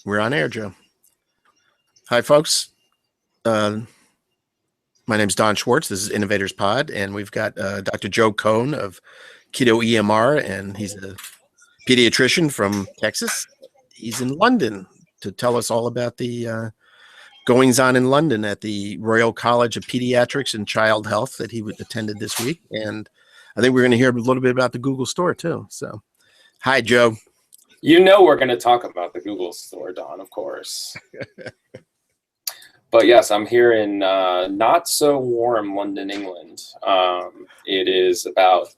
We're on air, Joe. Hi, folks. My name's Don Schwartz. This is Innovators Pod, and we've got Dr. Joe Cohen of Keto EMR, and he's a pediatrician from Texas. He's in London to tell us all about the goings-on in London at the Royal College of Pediatrics and Child Health that he attended this week. And I think we're going to hear a little bit about the Google store, too. So, hi, Joe. You know we're going to talk about the Google store, Don, of course. But yes, I'm here in not so warm London, England. It is about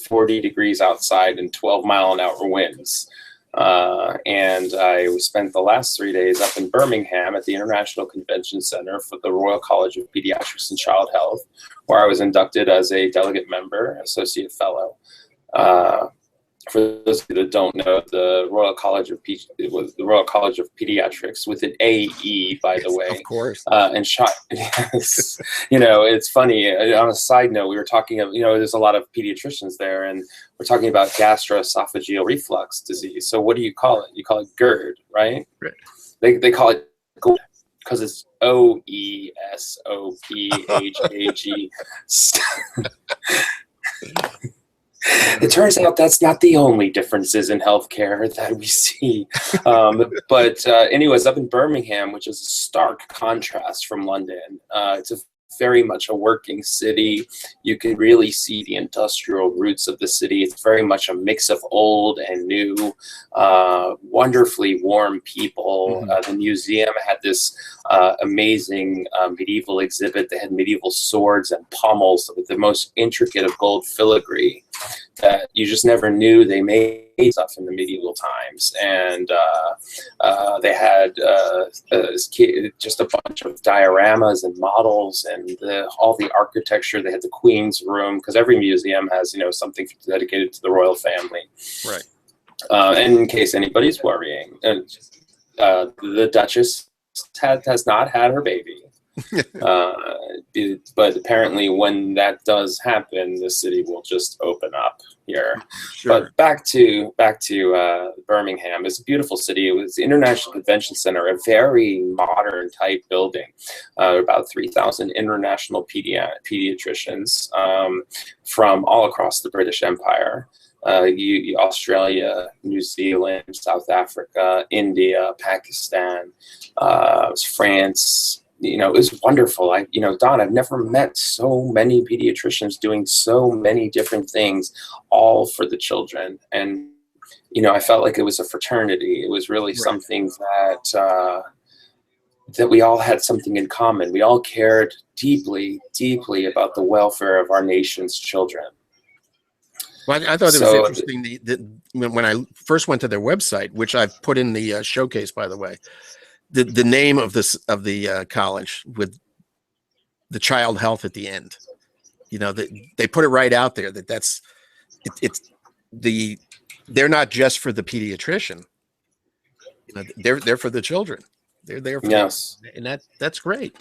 40 degrees outside and 12-mile-an-hour winds. And I spent the last 3 days up in Birmingham at the International Convention Center for the Royal College of Pediatrics and Child Health, where I was inducted as a delegate member, associate fellow. For those of you that don't know, the Royal College of Pediatrics with an AE, by the way. Of course. Yes. You know, it's funny. On a side note, we were talking of, there's a lot of pediatricians there, and we're talking about gastroesophageal reflux disease. So what do you call it? You call it GERD, right? Right. They call it because it's OESOPHAG. It turns out that's not the only differences in healthcare that we see. But anyways, up in Birmingham, which is a stark contrast from London, it's very much a working city. You can really see the industrial roots of the city. It's very much a mix of old and new, wonderfully warm people. Mm-hmm. The museum had this amazing medieval exhibit. They had medieval swords and pommels with the most intricate of gold filigree that you just never knew they made stuff in the medieval times. And they had just a bunch of dioramas and models and all the architecture. They had the Queen's room, because every museum has something dedicated to the royal family. Right. And in case anybody's worrying, the Duchess has not had her baby. But apparently when that does happen, the city will just open up here. Sure. But back to Birmingham. It's a beautiful city. It was the International Convention Center, a very modern type building. About 3,000 international pediatricians from all across the British Empire. Australia, New Zealand, South Africa, India, Pakistan, France. It was wonderful. Don, I've never met so many pediatricians doing so many different things, all for the children. And, I felt like it was a fraternity. It was really something that we all had something in common. We all cared deeply, deeply about the welfare of our nation's children. Well, I thought it was interesting that when I first went to their website, which I've put in the showcase, by the way, the name of the college with the child health at the end, they put it right out there they're not just for the pediatrician, they're for the children. They're there for yes, and that's great.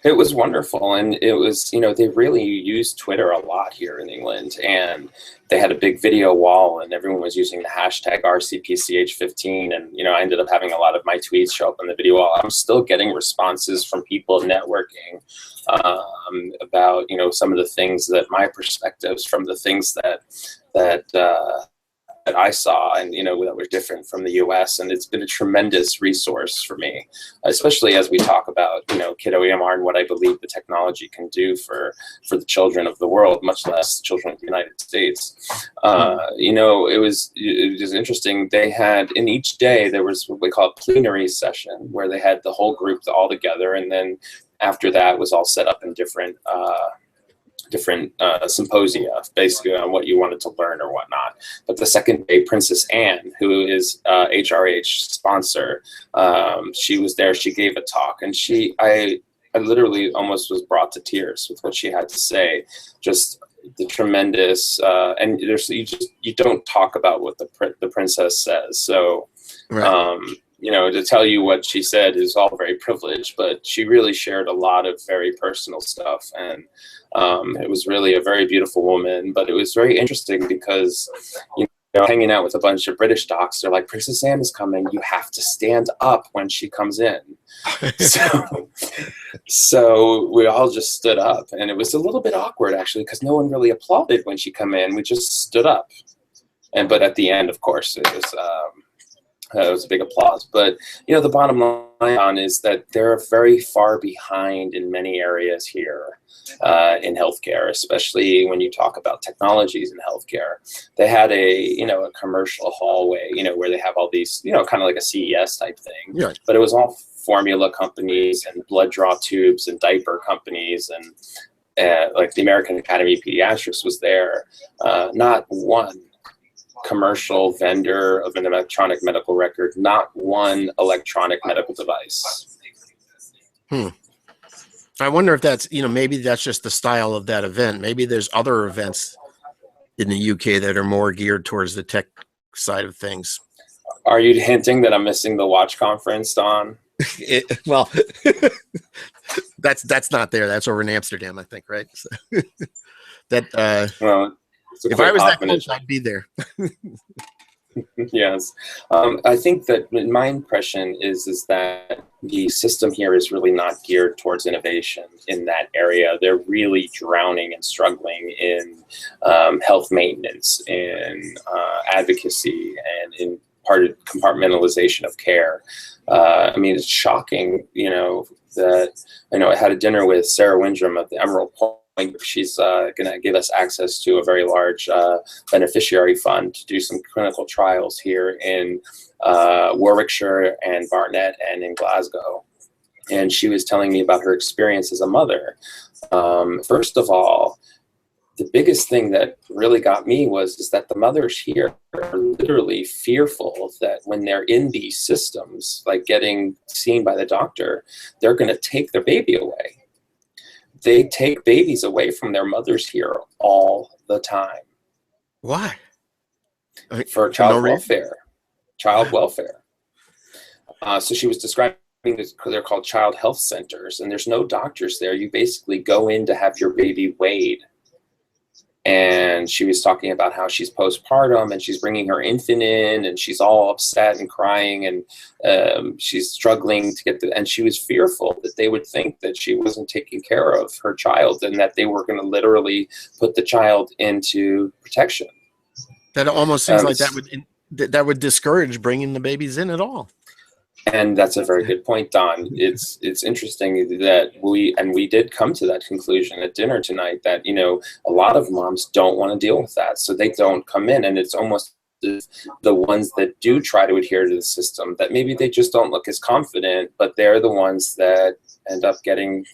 It was wonderful. And it was, they really used Twitter a lot here in England, and they had a big video wall and everyone was using the hashtag RCPCH15. And, I ended up having a lot of my tweets show up on the video wall. I'm still getting responses from people networking about, some of the things that my perspectives from the things that I saw and, that were different from the US. And it's been a tremendous resource for me, especially as we talk about, Keto EMR and what I believe the technology can do for the children of the world, much less the children of the United States. It was interesting. They had, in each day, there was what we call a plenary session where they had the whole group all together. And then after that was all set up in different symposia, basically on what you wanted to learn or whatnot. But the second day, Princess Anne, who is HRH sponsor, she was there. She gave a talk, and I literally almost was brought to tears with what she had to say. Just the tremendous, and you don't talk about what the princess says. So. Right. To tell you what she said is all very privileged, but she really shared a lot of very personal stuff. And it was really a very beautiful woman, but it was very interesting because, hanging out with a bunch of British docs. They're like, Princess Anne is coming. You have to stand up when she comes in. So we all just stood up, and it was a little bit awkward actually, because no one really applauded when she come in. We just stood up, but at the end, of course, it was a big applause. But the bottom line is that they're very far behind in many areas here in healthcare, especially when you talk about technologies in healthcare. They had a commercial hallway, where they have all these, kind of like a CES type thing. Yeah. But it was all formula companies and blood draw tubes and diaper companies, and like the American Academy of Pediatrics was there. Not one commercial vendor of an electronic medical record, not one electronic medical device. I wonder if that's, maybe that's just the style of that event. Maybe there's other events in the UK that are more geared towards the tech side of things. Are you hinting that I'm missing the watch conference, Don? Well, that's not there. That's over in Amsterdam, I think, right? So, well, if I was that close, I'd be there. Yes. I think that my impression is that the system here is really not geared towards innovation in that area. They're really drowning and struggling in health maintenance, in advocacy, and in part of compartmentalization of care. I mean, it's shocking, that I had a dinner with Sarah Windrum of the Emerald Point. She's going to give us access to a very large beneficiary fund to do some clinical trials here in Warwickshire and Barnet and in Glasgow. And she was telling me about her experience as a mother. First of all, the biggest thing that really got me is that the mothers here are literally fearful that when they're in these systems, like getting seen by the doctor, they're going to take their baby away. They take babies away from their mothers here all the time. Why? For child welfare. Child welfare. So she was describing this, they're called child health centers, and there's no doctors there. You basically go in to have your baby weighed. And she was talking about how she's postpartum and she's bringing her infant in and she's all upset and crying, and she's struggling to get and she was fearful that they would think that she wasn't taking care of her child and that they were going to literally put the child into protection. That almost seems like that would discourage bringing the babies in at all. And that's a very good point, Don. It's interesting that we did come to that conclusion at dinner tonight, that a lot of moms don't want to deal with that, so they don't come in, and it's almost the ones that do try to adhere to the system that maybe they just don't look as confident, but they're the ones that end up getting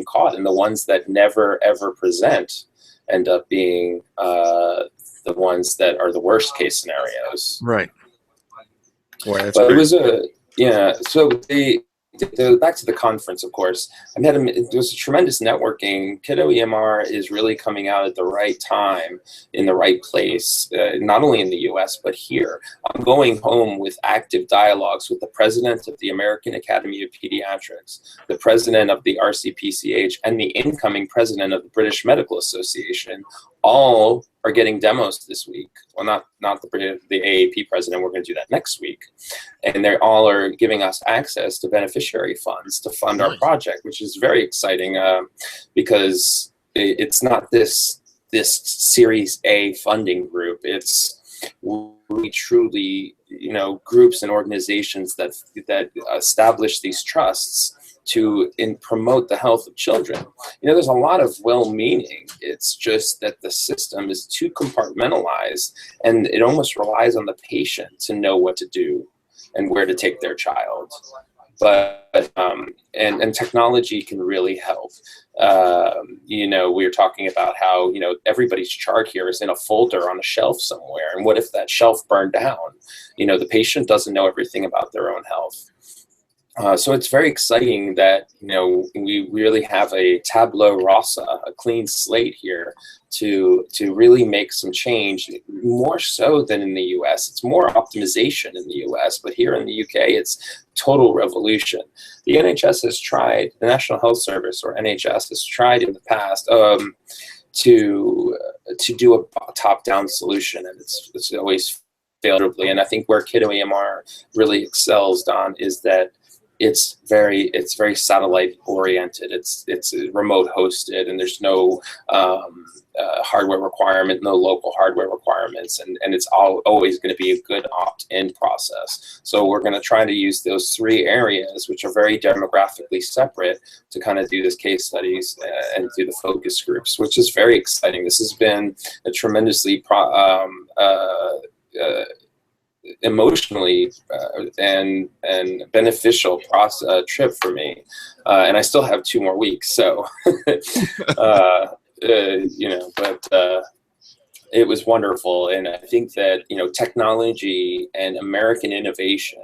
caught, and the ones that never ever present end up being the ones that are the worst case scenarios. Right. Well, but it was so back to the conference, of course. There was a tremendous networking. Kiddo EMR is really coming out at the right time, in the right place, not only in the US, but here. I'm going home with active dialogues with the president of the American Academy of Pediatrics, the president of the RCPCH, and the incoming president of the British Medical Association. All are getting demos this week. Well, not the AAP president. We're going to do that next week. And they all are giving us access to beneficiary funds to fund our project, which is very exciting because it's not this Series A funding group. It's really truly, groups and organizations that establish these trusts to promote the health of children. There's a lot of well-meaning. It's just that the system is too compartmentalized, and it almost relies on the patient to know what to do and where to take their child. But and technology can really help. We were talking about how everybody's chart here is in a folder on a shelf somewhere, and what if that shelf burned down? The patient doesn't know everything about their own health. So it's very exciting that we really have a tabula rasa, a clean slate here to really make some change, more so than in the US. It's more optimization in the US, but here in the UK, it's total revolution. The NHS has tried, the National Health Service, or NHS, has tried in the past to do a top-down solution, and it's always favorably. And I think where Kiddo EMR really excels, Don, is that it's very satellite oriented. It's remote hosted, and there's no hardware requirement, no local hardware requirements, and it's always going to be a good opt-in process. So we're going to try to use those 3 areas, which are very demographically separate, to kind of do this case studies and do the focus groups, which is very exciting. This has been a tremendously emotionally and beneficial trip for me, and I still have 2 more weeks, so you know, but it was wonderful. And I think that, you know, technology and American innovation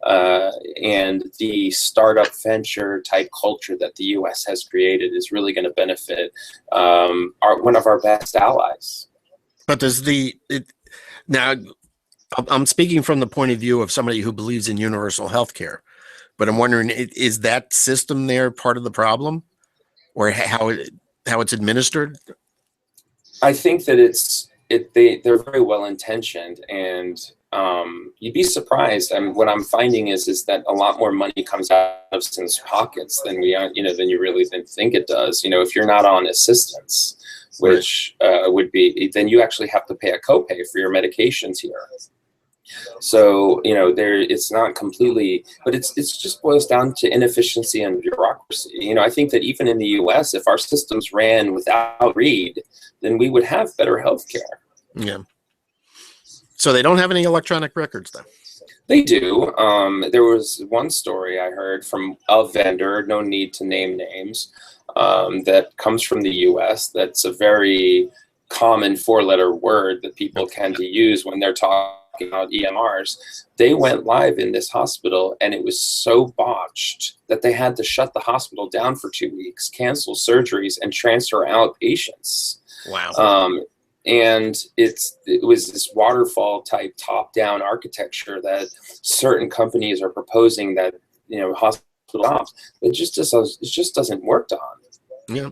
and the startup venture type culture that the US has created is really going to benefit one of our best allies. But does now, I'm speaking from the point of view of somebody who believes in universal health care, but I'm wondering, is that system there part of the problem, or how it's administered? I think that they're very well intentioned, and you'd be surprised. I mean, what I'm finding is that a lot more money comes out of citizens' pockets than than you really think it does. You know, if you're not on assistance, which would be, then you actually have to pay a copay for your medications here. So, you know, it's not completely, but it's just boils down to inefficiency and bureaucracy. You know, I think that even in the US, if our systems ran without greed, then we would have better health care. Yeah. So they don't have any electronic records then? They do. There was one story I heard from a vendor, no need to name names, that comes from the US. That's a very common 4-letter word that people tend to use when they're talking about EMRs. They went live in this hospital, and it was so botched that they had to shut the hospital down for 2 weeks, cancel surgeries, and transfer out patients. Wow. And it was this waterfall type top-down architecture that certain companies are proposing that, you know, hospital ops, it just doesn't work, Don. Yeah.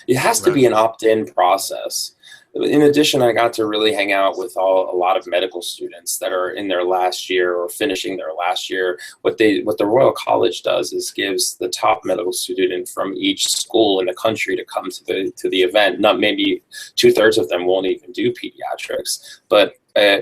It has to be an opt-in process. In addition, I got to really hang out with a lot of medical students that are in their last year or finishing their last year. What the Royal College does is gives the top medical student from each school in the country to come to the event. Not maybe 2/3 of them won't even do pediatrics, but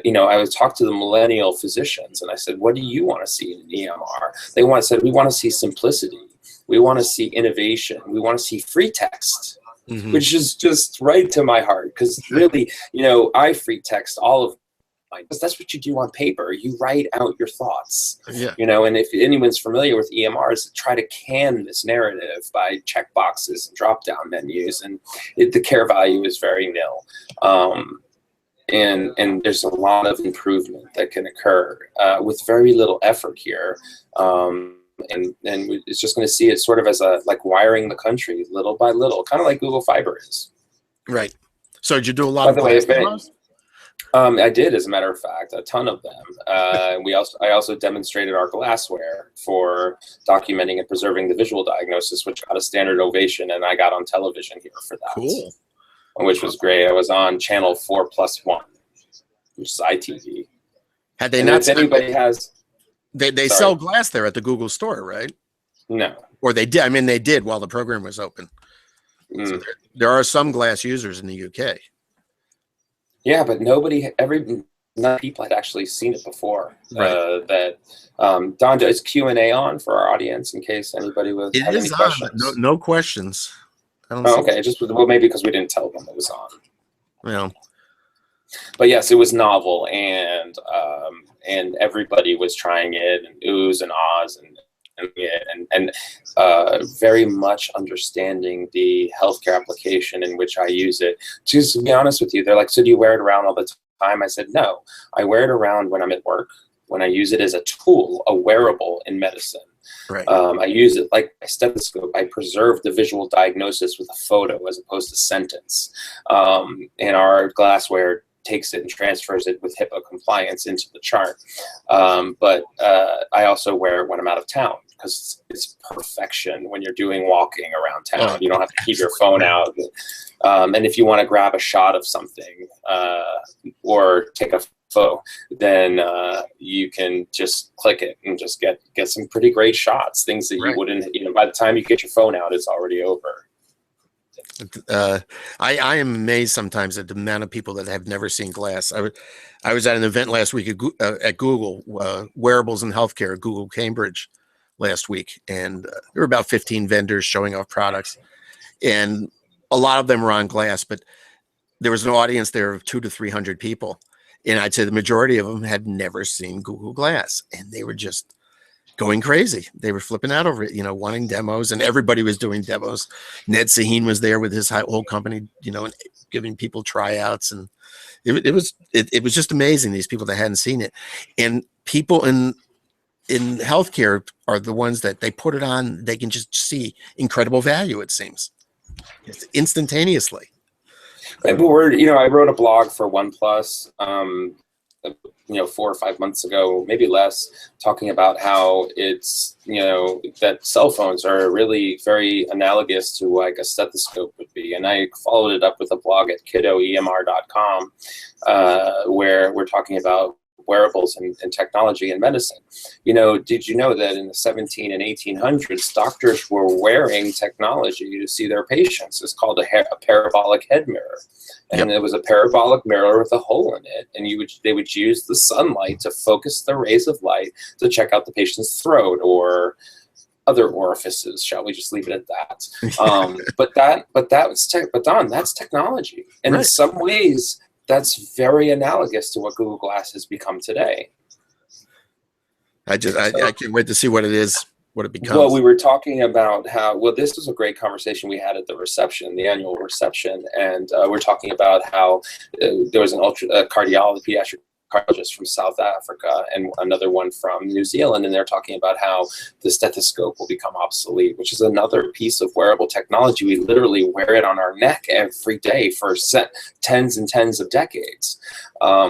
you know, I would talk to the millennial physicians, and I said, "What do you want to see in an EMR?" They said, "We want to see simplicity. We want to see innovation. We want to see free text." Mm-hmm. Which is just right to my heart, because really, you know, I free text all of mine, because that's what you do on paper. You write out your thoughts, you know, and if anyone's familiar with EMRs, try to can this narrative by check boxes and drop down menus, and the care value is very nil. And there's a lot of improvement that can occur with very little effort here. And it's just going to see it sort of as like wiring the country little by little, kind of like Google Fiber is. Right. So did you do a lot of glass demos? I did, as a matter of fact, a ton of them. I also demonstrated our glassware for documenting and preserving the visual diagnosis, which got a standard ovation, and I got on television here for that. Cool. Which was great. I was on channel 4+1, which is ITV. Had they not? If anybody has. They sell glass there at the Google store, right? No. Or they did. I mean, they did while the program was open. So there are some glass users in the UK. Yeah, but none people had actually seen it before. Right. Don, is Q&A on for our audience in case anybody was having any questions? On, no questions. I don't okay, maybe because we didn't tell them it was on. Well. But yes, it was novel, and everybody was trying it, and oohs and ahs, and very much understanding the healthcare application in which I use it. Just to be honest with you, they're like, "So do you wear it around all the time?" I said, "No, I wear it around when I'm at work, when I use it as a tool, a wearable in medicine." Right. I use it like a stethoscope. I preserve the visual diagnosis with a photo as opposed to sentence. And our glassware takes it and transfers it with HIPAA compliance into the chart. But I also wear it when I'm out of town, because it's perfection when you're doing walking around town. You don't have to keep your phone out. And if you want to grab a shot of something or take a info, then you can just click it and just get some pretty great shots, things that you wouldn't, by the time you get your phone out, it's already over. I am amazed sometimes at the amount of people that have never seen glass. I was at an event last week at Google, wearables in healthcare at Google Cambridge last week, and there were about 15 vendors showing off products, and a lot of them were on glass, but there was an audience there of 200 to 300 people, and I'd say the majority of them had never seen Google Glass, and they were just going crazy. They were flipping out over it, wanting demos, and everybody was doing demos. Ned Sahin was there with his whole company, and giving people tryouts, and it was just amazing. These people that hadn't seen it, and people in healthcare are the ones that they put it on. They can just see incredible value. It seems instantaneously. But I wrote a blog for OnePlus, 4 or 5 months ago, maybe less, talking about how it's, that cell phones are really very analogous to like a stethoscope would be. And I followed it up with a blog at kiddoemr.com, where we're talking about wearables and technology and medicine. Did you know that in the 17 and 1800s, doctors were wearing technology to see their patients? It's called a parabolic head mirror. And it was a parabolic mirror with a hole in it, and they would use the sunlight to focus the rays of light to check out the patient's throat or other orifices. Shall we just leave it at that? But Don, that's technology, and in some ways, that's very analogous to what Google Glass has become today. I can't wait to see what it is, what it becomes. Well, we were talking about how, this was a great conversation we had at the reception, the annual reception, and we're talking about how there was a pediatric cardiologist from South Africa and another one from New Zealand, and they're talking about how the stethoscope will become obsolete, which is another piece of wearable technology. We literally wear it on our neck every day for tens and tens of decades.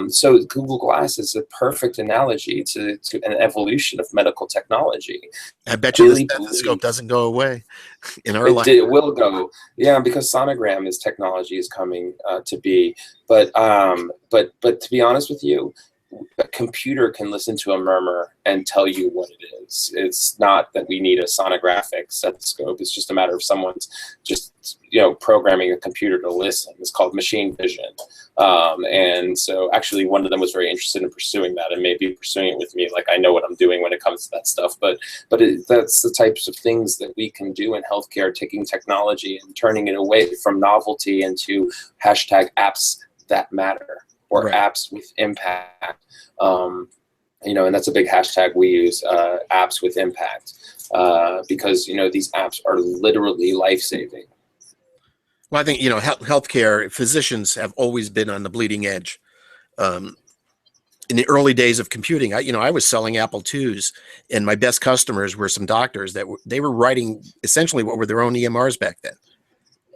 So Google Glass is a perfect analogy to an evolution of medical technology. I bet you the stethoscope doesn't go away in our life. It will go, because sonogram technology is coming to be. But to be honest with you, a computer can listen to a murmur and tell you what it is. It's not that we need a sonographic stethoscope. It's just a matter of someone's just programming a computer to listen. It's called machine vision. And so actually one of them was very interested in pursuing that and maybe pursuing it with me. Like, I know what I'm doing when it comes to that stuff, but that's the types of things that we can do in healthcare, taking technology and turning it away from novelty into #apps that matter, or apps with impact. And that's a big hashtag we use, apps with impact, because these apps are literally life-saving. Well, I think healthcare physicians have always been on the bleeding edge. In the early days of computing, I was selling Apple IIs, and my best customers were some doctors that they were writing essentially what were their own EMRs back then.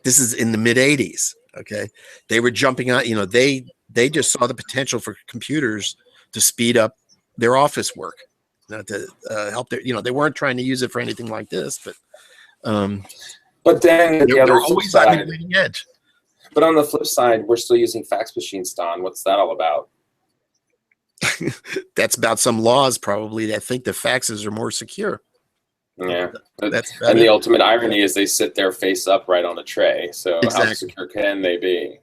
This is in the mid '80s. Okay, they were jumping on. They just saw the potential for computers to speed up their office work, to help their. They weren't trying to use it for anything like this, but then they're always on the bleeding edge. But on the flip side, we're still using fax machines, Don. What's that all about? That's about some laws probably that think the faxes are more secure. Yeah, and the ultimate irony is they sit there face up right on a tray. So how secure can they be?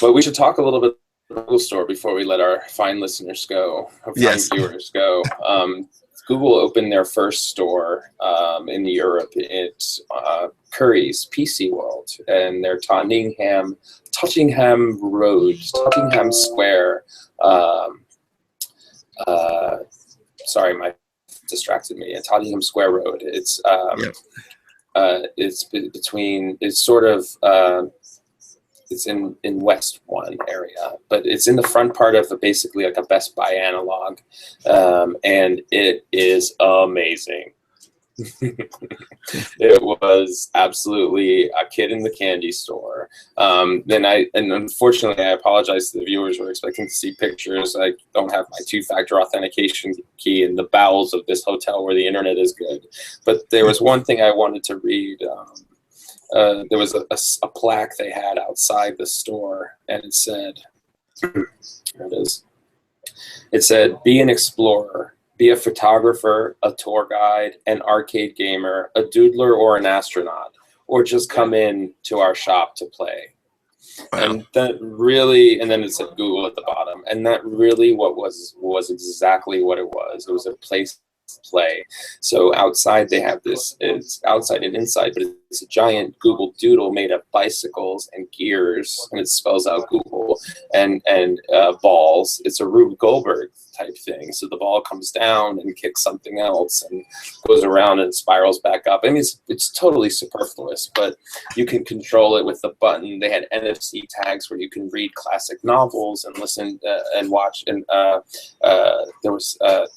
But we should talk a little bit about the Google Store before we let our fine listeners go, our fine viewers go. Google opened their first store in Europe. It's Curry's PC World, and they're Tottenham Road, Tottenham Square. Sorry, my distracted me. Tottenham Square Road. It's it's in West One area, but it's in the front part of basically like a Best Buy analog, and it is amazing. It was absolutely a kid in the candy store. And unfortunately, I apologize to the viewers who are expecting to see pictures. I don't have my two-factor authentication key in the bowels of this hotel where the internet is good. But there was one thing I wanted to read. There was a plaque they had outside the store, and it said, Here it is. It said, be an explorer, be a photographer, a tour guide, an arcade gamer, a doodler, or an astronaut, or just come in to our shop to play. Wow. And that really, and then it said Google at the bottom, and that really was exactly what it was. It was a place to play. So outside they have this, it's outside and inside, but it's a giant Google Doodle made of bicycles and gears, and it spells out Google, and balls. It's a Rube Goldberg type thing. So the ball comes down and kicks something else and goes around and spirals back up. I mean, it's totally superfluous, but you can control it with the button. They had NFC tags where you can read classic novels and listen and watch. And there was a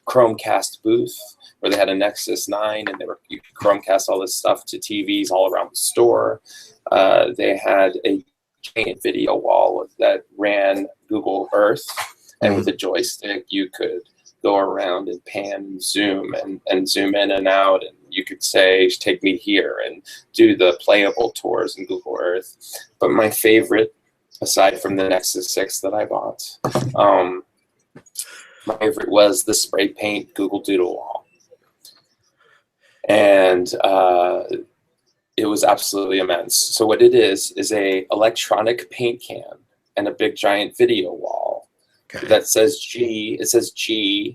Chromecast booth where they had a Nexus 9, and you could Chromecast all this stuff to TVs all around the store. They had a giant video wall that ran Google Earth, and with a joystick you could go around and pan and zoom and zoom in and out, and you could say, take me here, and do the playable tours in Google Earth. But my favorite, aside from the Nexus 6 that I bought, my favorite was the spray paint Google Doodle wall. And it was absolutely immense. So what it is a electronic paint can and a big giant video wall that says G, it says GLE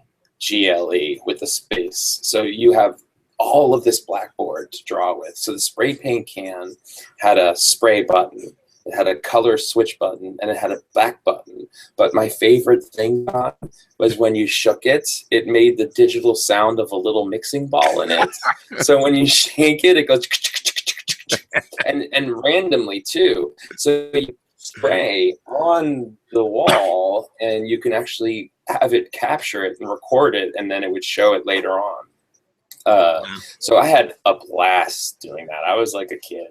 with a space. So you have all of this blackboard to draw with. So the spray paint can had a spray button, it had a color switch button, and it had a back button. But my favorite thing was when you shook it, it made the digital sound of a little mixing ball in it. So when you shake it, it goes and randomly too. So you spray on the wall, and you can actually have it capture it and record it, and then it would show it later on. So I had a blast doing that. I was like a kid.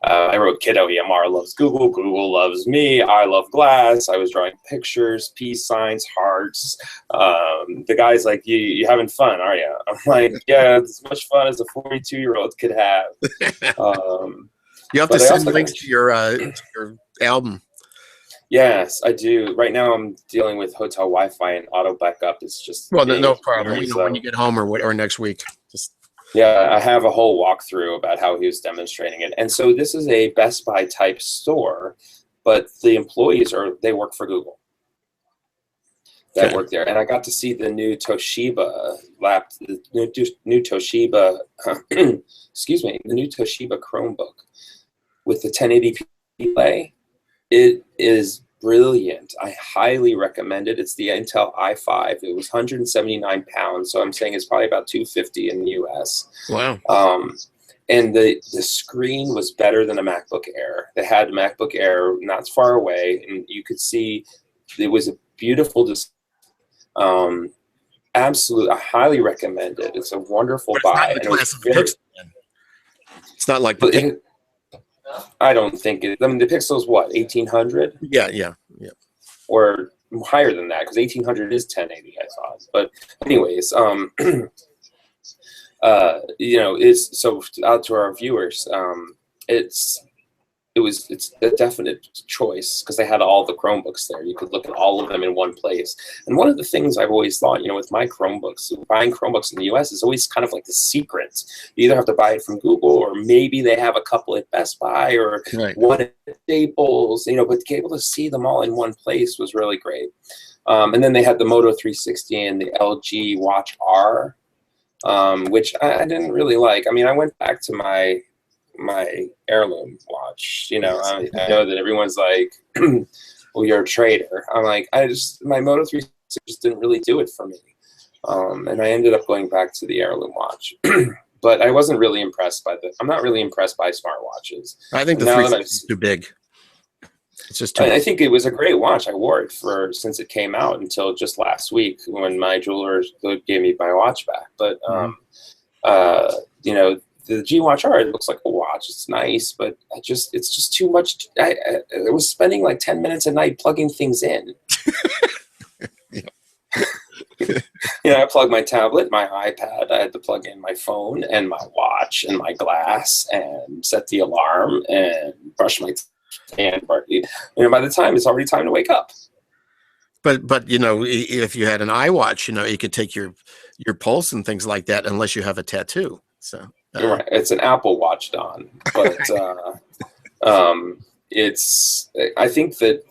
I wrote Kiddo EMR loves Google, Google loves me, I love glass. I was drawing pictures, peace signs, hearts. The guy's like, you having fun, are you? I'm like, yeah, as much fun as a 42-year-old could have. You have to send links to your album. Yes, I do. Right now I'm dealing with hotel Wi-Fi and auto backup. It's just no problem. When you get home or next week. Yeah, I have a whole walkthrough about how he was demonstrating it. And so this is a Best Buy type store, but the employees they work for Google that work there. And I got to see the new Toshiba new Toshiba, excuse me, the new Toshiba Chromebook with the 1080p display. It is brilliant. I highly recommend it. It's the Intel i5. It was 179 pounds, so I'm saying it's probably about 250 in the US. Wow. And the screen was better than a MacBook Air. They had a MacBook Air not far away, and you could see it was a beautiful absolutely, I highly recommend it. It's a wonderful buy. It's not like I don't think it. I mean, the Pixel's what, 1800? Yeah. Or higher than that, because 1800 is 1080, I thought. But anyways, is so out to our viewers. It's a definite choice because they had all the Chromebooks there. You could look at all of them in one place. And one of the things I've always thought, with my Chromebooks, buying Chromebooks in the US is always kind of like the secret. You either have to buy it from Google, or maybe they have a couple at Best Buy, or one at Staples, but to be able to see them all in one place was really great. And then they had the Moto 360 and the LG Watch R, which I didn't really like. I mean, I went back to my heirloom watch. I know that everyone's like, well, you're a trader. I'm like, my Moto 360 just didn't really do it for me. And I ended up going back to the heirloom watch. But I wasn't really impressed I'm not really impressed by smartwatches. I think the 360 is too big. It's just too big. I think it was a great watch. I wore it since it came out until just last week when my jeweler gave me my watch back. But the G Watch R, it looks like a watch. It's nice, but it's just too much. I was spending like 10 minutes a night plugging things in. I plug my tablet, my iPad. I had to plug in my phone and my watch and my glass and set the alarm and brush my and by the time it's already time to wake up. But you know, if you had an iWatch, you know, you could take your pulse and things like that, unless you have a tattoo. So right, it's an Apple Watch, Don, but it's. I think that.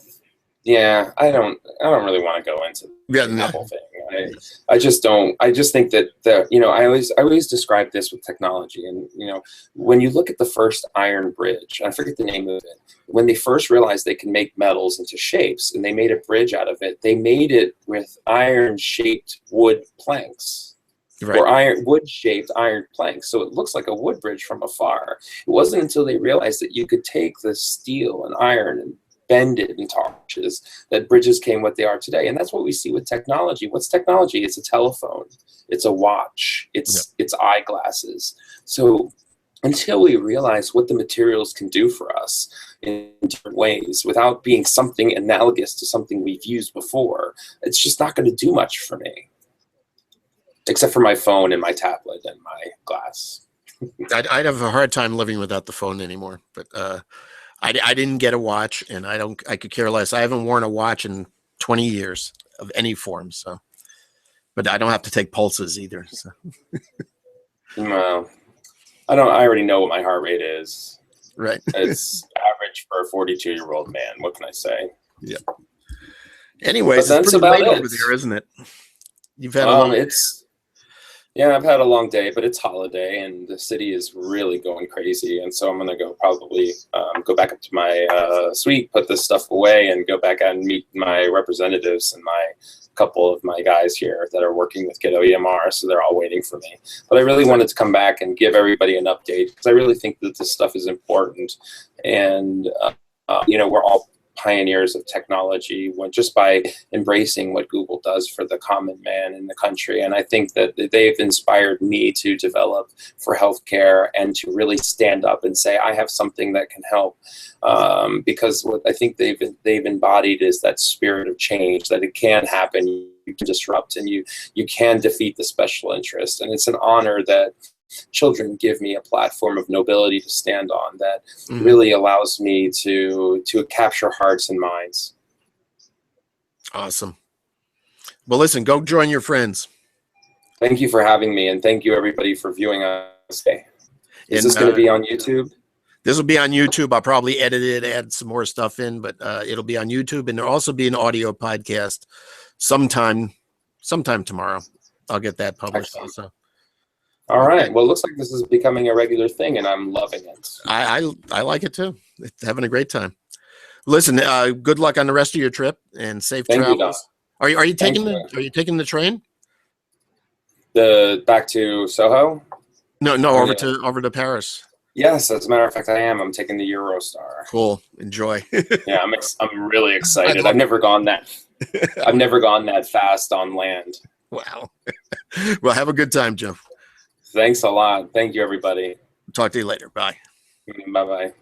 Yeah, I don't really want to go into the Apple thing. I just don't. I just think that I always describe this with technology, and when you look at the first iron bridge, I forget the name of it. When they first realized they can make metals into shapes, and they made a bridge out of it, they made it with iron-shaped wood planks. Right. Or wood-shaped iron planks, so it looks like a wood bridge from afar. It wasn't until they realized that you could take the steel and iron and bend it in torches that bridges came what they are today. And that's what we see with technology. What's technology? It's a telephone, it's a watch, it's eyeglasses. So until we realize what the materials can do for us in different ways without being something analogous to something we've used before, it's just not going to do much for me, except for my phone and my tablet and my glass. I'd have a hard time living without the phone anymore, but I didn't get a watch, and I could care less. I haven't worn a watch in 20 years of any form. So, but I don't have to take pulses either. So. Well, I already know what my heart rate is. Right. It's average for a 42-year-old man. What can I say? Yeah. Anyways, that's it's pretty about late it over there, isn't it? You've had a long Yeah, I've had a long day, but it's holiday and the city is really going crazy. And so I'm going to probably go back up to my suite, put this stuff away, and go back out and meet my representatives and couple of my guys here that are working with Kiddo EMR. So they're all waiting for me. But I really wanted to come back and give everybody an update because I really think that this stuff is important. And, we're all pioneers of technology just by embracing what Google does for the common man in the country. And I think that they've inspired me to develop for healthcare and to really stand up and say, I have something that can help. Because what I think they've embodied is that spirit of change, that it can happen, you can disrupt, and you can defeat the special interest. And it's an honor that children give me a platform of nobility to stand on that really allows me to capture hearts and minds. Awesome. Well, listen, go join your friends. Thank you for having me, and thank you everybody for viewing us today. Is this going to be on YouTube? This will be on YouTube. I'll probably edit it, add some more stuff in, but it'll be on YouTube, and there'll also be an audio podcast sometime tomorrow. I'll get that published also. All right. Well, it looks like this is becoming a regular thing, and I'm loving it. I like it too. It's having a great time. Listen, good luck on the rest of your trip and safe travels. Are you taking the train? Back to Soho? No, over to Paris. Yes, as a matter of fact, I am. I'm taking the Eurostar. Cool. Enjoy. Yeah, I'm really excited. I've never gone that fast on land. Wow. Well, have a good time, Jim. Thanks a lot. Thank you, everybody. Talk to you later. Bye. Bye-bye.